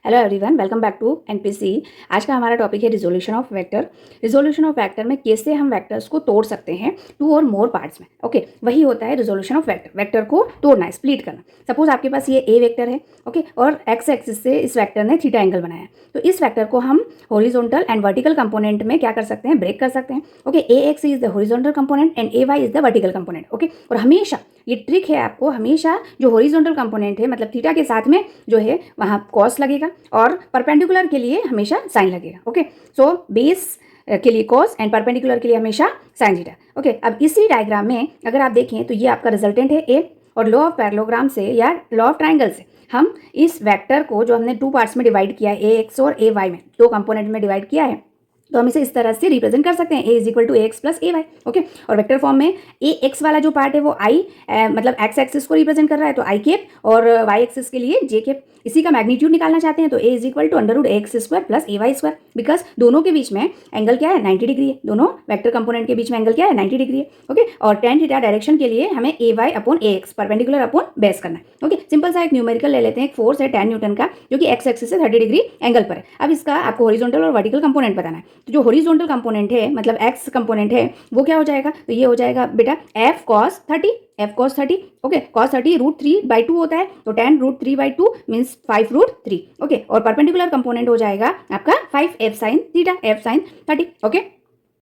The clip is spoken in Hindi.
Hello everyone, welcome back to NPC. आज का हमारा टॉपिक है resolution of vector. Resolution of vector में कैसे हम वेक्टर्स को तोड़ सकते हैं टू और मोर पार्ट्स में। ओके, वही होता है रिजोल्यूशन ऑफ वेक्टर। वेक्टर को तोड़ना है, स्प्लिट करना। सपोज आपके पास ये ए वेक्टर है, ओके, और एक्स एक्सिस से इस वेक्टर ने थीटा एंगल बनाया है, तो इस वेक्टर को हम हॉरिजॉन्टल एंड वर्टिकल कंपोनेंट में क्या कर सकते हैं, ब्रेक कर सकते हैं। Okay, A x is the horizontal component and A y is the vertical component. Okay, और हमेशा ये ट्रिक है, आपको हमेशा जो हॉरिजॉन्टल कंपोनेंट है मतलब थीटा के साथ में जो है वहाँ कॉस लगेगा और परपेंडिकुलर के लिए हमेशा साइन लगेगा। ओके, सो बेस के लिए कॉस एंड परपेंडिकुलर के लिए हमेशा साइन थीटा। ओके, अब इसी डायग्राम में अगर आप देखें तो ये आपका रिजल्टेंट है ए, और लॉ ऑफ पैरेललोग्राम से या लॉ ऑफ ट्राइंगल से हम इस वेक्टर को जो हमने टू पार्ट्स में डिवाइड किया है, ए एक्स और ए वाई में, दो कंपोनेंट में डिवाइड किया है, तो हम इसे इस तरह से रिप्रेजेंट कर सकते हैं, a is equal to a x plus a y. Okay, और वेक्टर फॉर्म में ए एक्स वाला जो पार्ट है वो आई मतलब एक्स एक्सिस को रिप्रेजेंट कर रहा है, तो आई केप, और वाई एक्सिस के लिए जे केप। इसी का मैग्नीट्यूड निकालना चाहते हैं तो a is equal to under root a x square plus a y square, because दोनों के बीच में एंगल क्या है, 90 डिग्री है। दोनों वेक्टर कंपोनेंट के बीच में एंगल क्या है, 90 डिग्री है। ओके, और टेन थीटा डायरेक्शन के लिए हमें ए वाई अपॉन ए एक्स परपेंडिकुलर अपॉन बेस करना है। ओके, सिंपल सा एक न्यूमेरिकल ले लेते हैं। एक फोर्स है 10 न्यूटन का जो कि एक्स एक्सिस से 30 डिग्री एंगल पर है। अब इसका आपको हॉरिजॉन्टल और वर्टिकल कंपोनेंट बताना है। तो जो हॉरिजॉन्टल कंपोनेंट है मतलब एक्स कंपोनेंट है वो क्या हो जाएगा, तो ये हो जाएगा बेटा F cos 30, F cos 30। Okay, cos 30 √3/2 होता है, तो 10 √3/2 मीन्स 5 √3। ओके, और परपेंडिकुलर कंपोनेंट हो जाएगा आपका 5 F sine theta, F sine 30। Okay,